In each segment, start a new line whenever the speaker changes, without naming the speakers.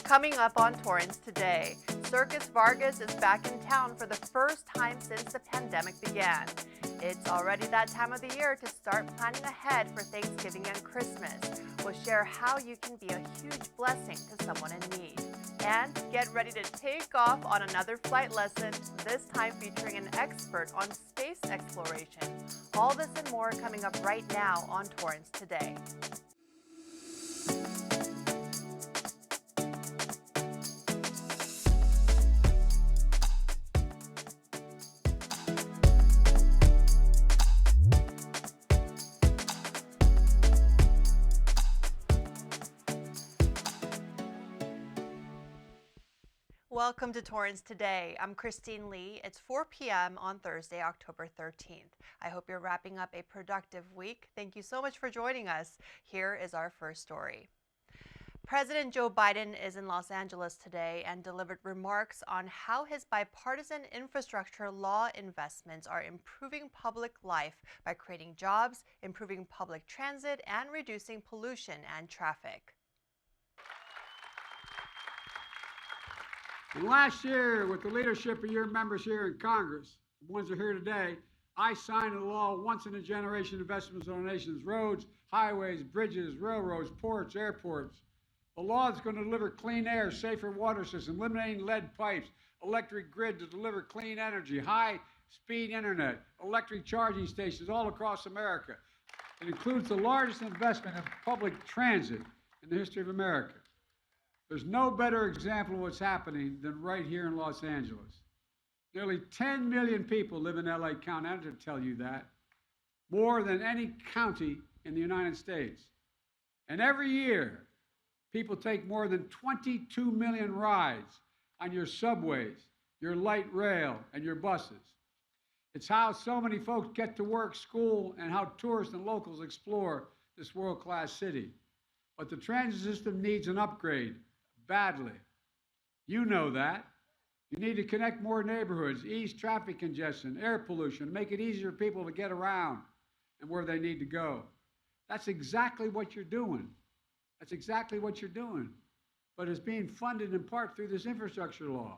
Coming up on Torrance today, Circus Vargas is back in town for the first time since the pandemic began. It's already that time of the year to start planning ahead for Thanksgiving and Christmas. We'll share how you can be a huge blessing to someone in need. And get ready to take off on another flight lesson, this time featuring an expert on space exploration. All this and more coming up right now on Torrance Today. Welcome to Torrance Today. I'm Christine Lee. It's 4 p.m. on Thursday, October 13th. I hope you're wrapping up a productive week. Thank you so much for joining us. Here is our first story. President Joe Biden is in Los Angeles today and delivered remarks on how his bipartisan infrastructure law investments are improving public life by creating jobs, improving public transit, and reducing pollution and traffic.
And last year, with the leadership of your members here in Congress, the ones who are here today, I signed a law once-in-a-generation investments on our nation's roads, highways, bridges, railroads, ports, airports. The law is going to deliver clean air, safer water system, eliminating lead pipes, electric grid to deliver clean energy, high-speed internet, electric charging stations all across America. It includes the largest investment in public transit in the history of America. There's no better example of what's happening than right here in Los Angeles. Nearly 10 million people live in LA County. I have to tell you that. More than any county in the United States. And every year, people take more than 22 million rides on your subways, your light rail, and your buses. It's how so many folks get to work, school, and how tourists and locals explore this world-class city. But the transit system needs an upgrade. Badly. You know that. You need to connect more neighborhoods, ease traffic congestion, air pollution, make it easier for people to get around and where they need to go. That's exactly what you're doing. That's exactly what you're doing. But it's being funded in part through this infrastructure law.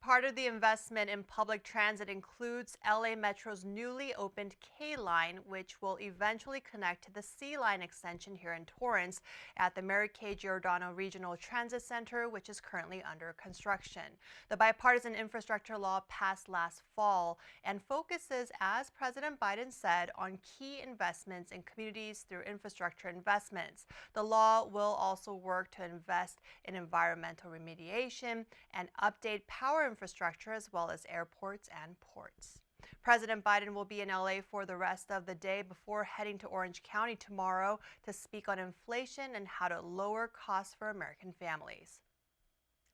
Part of the investment in public transit includes LA Metro's newly opened K line, which will eventually connect to the C line extension here in Torrance at the Mary Kay Giordano Regional Transit Center, which is currently under construction. The bipartisan infrastructure law passed last fall and focuses, as President Biden said, on key investments in communities through infrastructure investments. The law will also work to invest in environmental remediation and update power infrastructure as well as airports and ports. President Biden will be in LA for the rest of the day before heading to Orange County tomorrow to speak on inflation and how to lower costs for American families.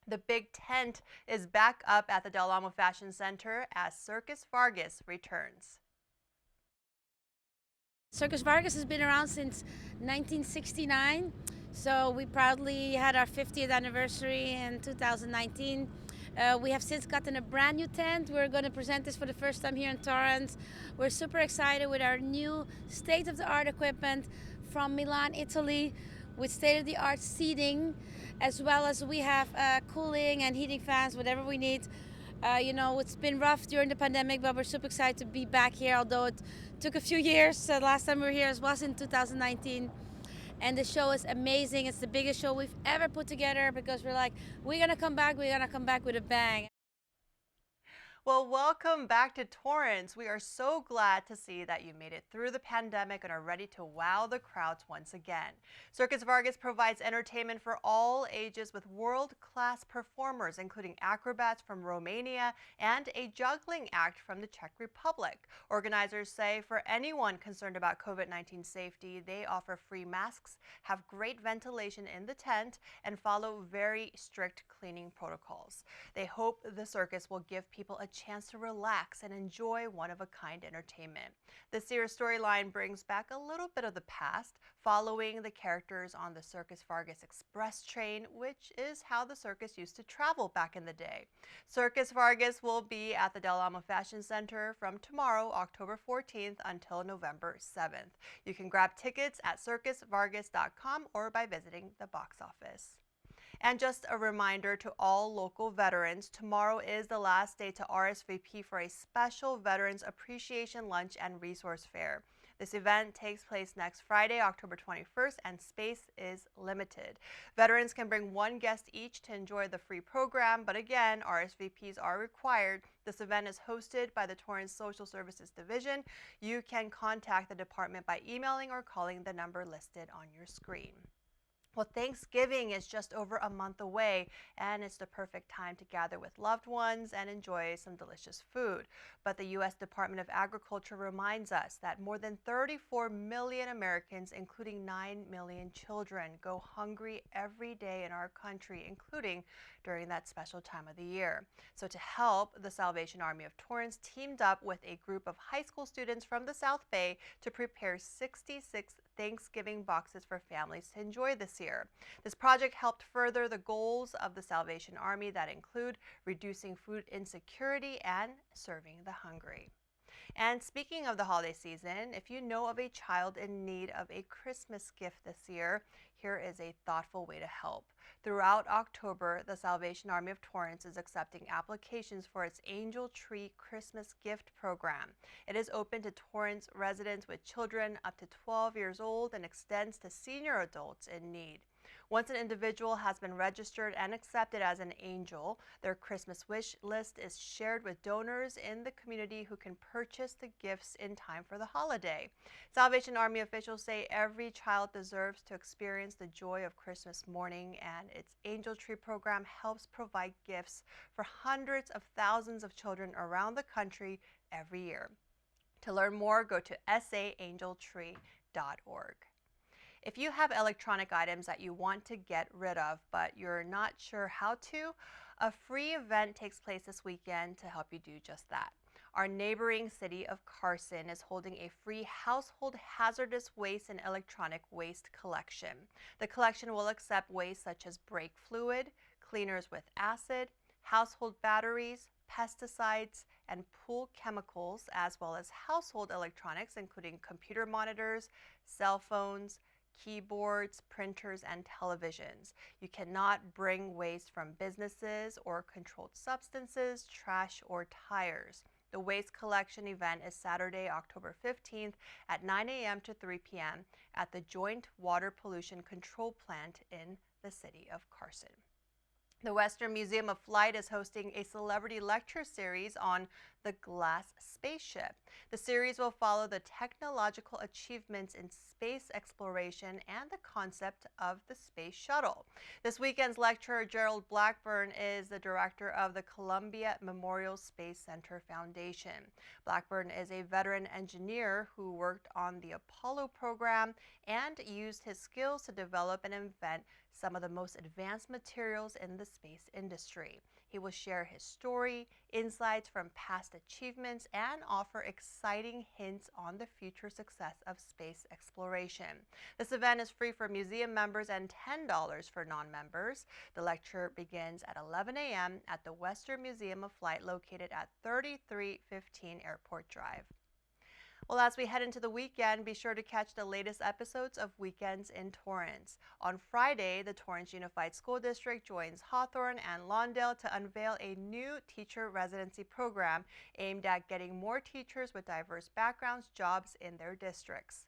The big tent is back up at the Del Amo Fashion Center as Circus Vargas returns.
Circus Vargas has been around since 1969, so we proudly had our 50th anniversary in 2019. We have since gotten a brand new tent. We're going to present this for the first time here in Torrance. We're super excited with our new state-of-the-art equipment from Milan, Italy, with state-of-the-art seating, as well as we have cooling and heating fans, whatever we need. It's been rough during the pandemic, but we're super excited to be back here, although it took a few years. Last time we were here was in 2019. And the show is amazing. It's the biggest show we've ever put together because we're like, we're going to come back with a bang.
Well, welcome back to Torrance. We are so glad to see that you made it through the pandemic and are ready to wow the crowds once again. Circus Vargas provides entertainment for all ages with world-class performers, including acrobats from Romania and a juggling act from the Czech Republic. Organizers say for anyone concerned about COVID-19 safety, they offer free masks, have great ventilation in the tent, and follow very strict cleaning protocols. They hope the circus will give people a chance to relax and enjoy one-of-a-kind entertainment. This year's storyline brings back a little bit of the past, following the characters on the Circus Vargas Express train, which is how the circus used to travel back in the day. Circus Vargas will be at the Del Amo Fashion Center from tomorrow, October 14th, until November 7th. You can grab tickets at circusvargas.com or by visiting the box office. And just a reminder to all local veterans, tomorrow is the last day to RSVP for a special Veterans Appreciation Lunch and Resource Fair. This event takes place next Friday, October 21st, and space is limited. Veterans can bring one guest each to enjoy the free program, but again, RSVPs are required. This event is hosted by the Torrance Social Services Division. You can contact the department by emailing or calling the number listed on your screen. Well, Thanksgiving is just over a month away, and it's the perfect time to gather with loved ones and enjoy some delicious food. But the U.S. Department of Agriculture reminds us that more than 34 million Americans, including 9 million children, go hungry every day in our country, including during that special time of the year. So to help, the Salvation Army of Torrance teamed up with a group of high school students from the South Bay to prepare 66 Thanksgiving boxes for families to enjoy this year. This project helped further the goals of the Salvation Army that include reducing food insecurity and serving the hungry. And speaking of the holiday season, if you know of a child in need of a Christmas gift this year, here is a thoughtful way to help. Throughout October, the Salvation Army of Torrance is accepting applications for its Angel Tree Christmas Gift Program. It is open to Torrance residents with children up to 12 years old and extends to senior adults in need. Once an individual has been registered and accepted as an angel, their Christmas wish list is shared with donors in the community who can purchase the gifts in time for the holiday. Salvation Army officials say every child deserves to experience the joy of Christmas morning, and its Angel Tree program helps provide gifts for hundreds of thousands of children around the country every year. To learn more, go to saangeltree.org. If you have electronic items that you want to get rid of, but you're not sure how to, a free event takes place this weekend to help you do just that. Our neighboring city of Carson is holding a free household hazardous waste and electronic waste collection. The collection will accept waste such as brake fluid, cleaners with acid, household batteries, pesticides, and pool chemicals, as well as household electronics, including computer monitors, cell phones, keyboards, printers, and televisions. You cannot bring waste from businesses or controlled substances, trash, or tires. The waste collection event is Saturday, October 15th at 9 a.m. to 3 p.m. at the Joint Water Pollution Control Plant in the city of Carson. The Western Museum of Flight is hosting a celebrity lecture series on the glass spaceship. The series will follow the technological achievements in space exploration and the concept of the space shuttle. This weekend's lecturer, Gerald Blackburn, is the director of the Columbia Memorial Space Center Foundation. Blackburn is a veteran engineer who worked on the Apollo program and used his skills to develop and invent some of the most advanced materials in the space industry. He will share his story, insights from past achievements, and offer exciting hints on the future success of space exploration. This event is free for museum members and $10 for non-members. The lecture begins at 11 a.m. at the Western Museum of Flight located at 3315 Airport Drive. Well, as we head into the weekend, be sure to catch the latest episodes of Weekends in Torrance. On Friday, the Torrance Unified School District joins Hawthorne and Lawndale to unveil a new teacher residency program aimed at getting more teachers with diverse backgrounds jobs in their districts.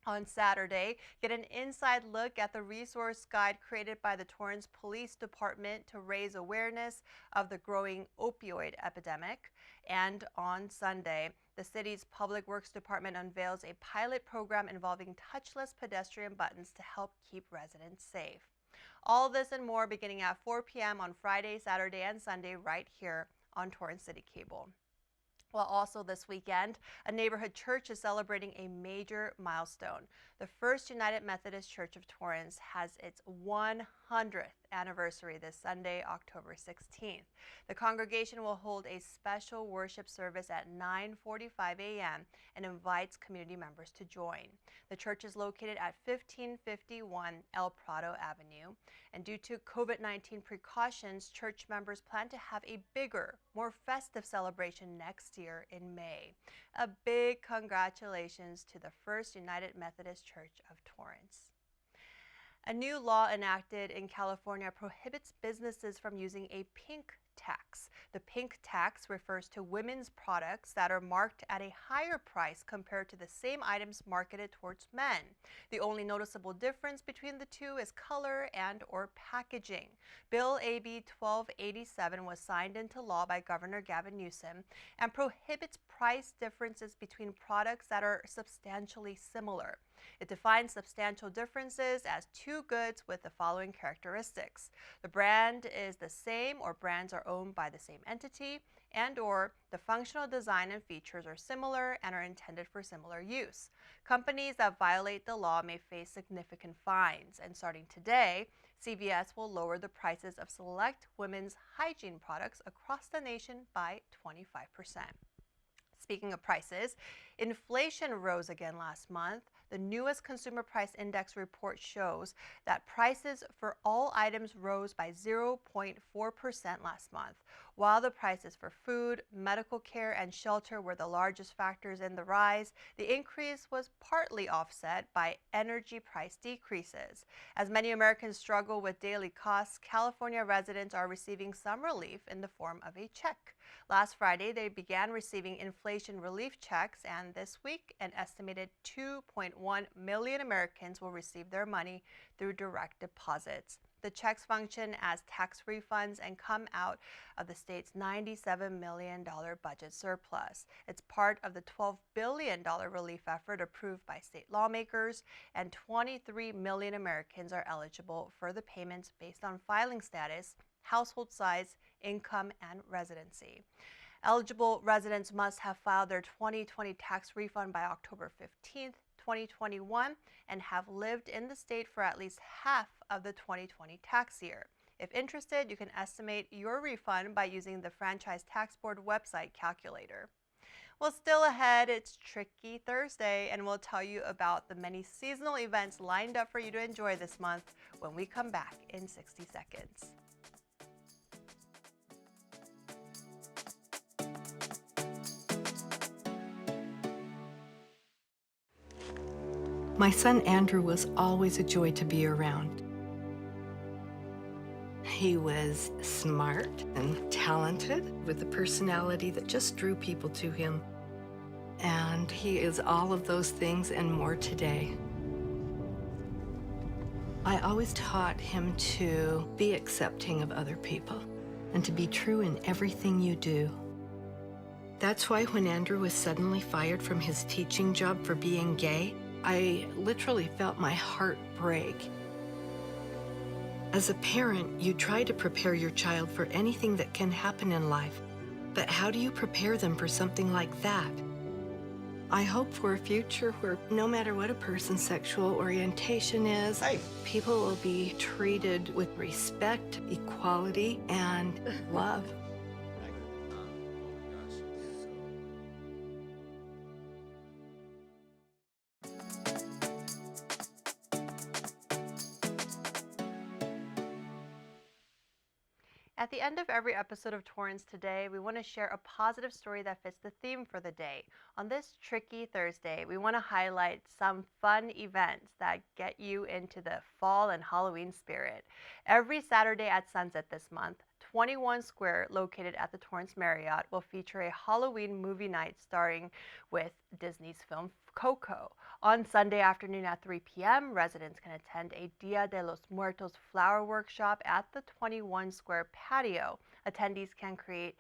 On Saturday, get an inside look at the resource guide created by the Torrance Police Department to raise awareness of the growing opioid epidemic. And on Sunday, the city's Public Works Department unveils a pilot program involving touchless pedestrian buttons to help keep residents safe. All this and more beginning at 4 p.m. on Friday, Saturday, and Sunday right here on Torrance City Cable. Well, also this weekend, a neighborhood church is celebrating a major milestone. The First United Methodist Church of Torrance has its 100th anniversary this Sunday, October 16th. The congregation will hold a special worship service at 9:45 a.m. and invites community members to join. The church is located at 1551 El Prado Avenue, and due to COVID-19 precautions, church members plan to have a bigger, more festive celebration next year in May. A big congratulations to the First United Methodist Church of Torrance. A new law enacted in California prohibits businesses from using a pink tax. The pink tax refers to women's products that are marked at a higher price compared to the same items marketed towards men. The only noticeable difference between the two is color and/or packaging. Bill AB 1287 was signed into law by Governor Gavin Newsom and prohibits price differences between products that are substantially similar. It defines substantial differences as two goods with the following characteristics. The brand is the same or brands are owned by the same entity, and/or the functional design and features are similar and are intended for similar use. Companies that violate the law may face significant fines, and starting today, CVS will lower the prices of select women's hygiene products across the nation by 25%. Speaking of prices, inflation rose again last month. The newest Consumer Price Index report shows that prices for all items rose by 0.4% last month. While the prices for food, medical care, and shelter were the largest factors in the rise, the increase was partly offset by energy price decreases. As many Americans struggle with daily costs, California residents are receiving some relief in the form of a check. Last Friday, they began receiving inflation relief checks, and this week, an estimated 2.1 million Americans will receive their money through direct deposits. The checks function as tax refunds and come out of the state's $97 million budget surplus. It's part of the $12 billion relief effort approved by state lawmakers, and 23 million Americans are eligible for the payments based on filing status, household size, income, and residency. Eligible residents must have filed their 2020 tax refund by October 15th, 2021, and have lived in the state for at least half of the 2020 tax year. If interested, you can estimate your refund by using the Franchise Tax Board website calculator. Well, still ahead, it's Tricky Thursday, and we'll tell you about the many seasonal events lined up for you to enjoy this month when we come back in 60 seconds.
My son Andrew was always a joy to be around. He was smart and talented with a personality that just drew people to him. And he is all of those things and more today. I always taught him to be accepting of other people and to be true in everything you do. That's why when Andrew was suddenly fired from his teaching job for being gay, I literally felt my heart break. As a parent, you try to prepare your child for anything that can happen in life, but how do you prepare them for something like that? I hope for a future where no matter what a person's sexual orientation is, people will be treated with respect, equality, and love.
At the end of every episode of Torrance Today, we want to share a positive story that fits the theme for the day. On this Tricky Thursday, we want to highlight some fun events that get you into the fall and Halloween spirit. Every Saturday at sunset this month, 21 Square, located at the Torrance Marriott, will feature a Halloween movie night starring with Disney's film Coco. On Sunday afternoon at 3 p.m., residents can attend a Dia de los Muertos flower workshop at the 21 Square patio. Attendees can create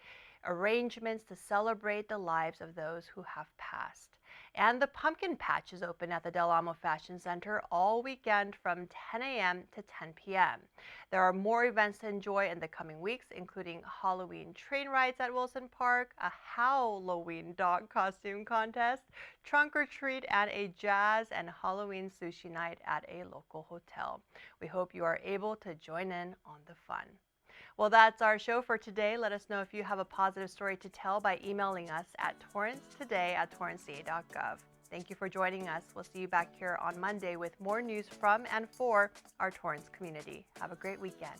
arrangements to celebrate the lives of those who have passed. And the Pumpkin Patch is open at the Del Amo Fashion Center all weekend from 10 a.m. to 10 p.m. There are more events to enjoy in the coming weeks, including Halloween train rides at Wilson Park, a Halloween dog costume contest, trunk or treat, and a jazz and Halloween sushi night at a local hotel. We hope you are able to join in on the fun. Well, that's our show for today. Let us know if you have a positive story to tell by emailing us at torrancetoday@torranceca.gov. Thank you for joining us. We'll see you back here on Monday with more news from and for our Torrance community. Have a great weekend.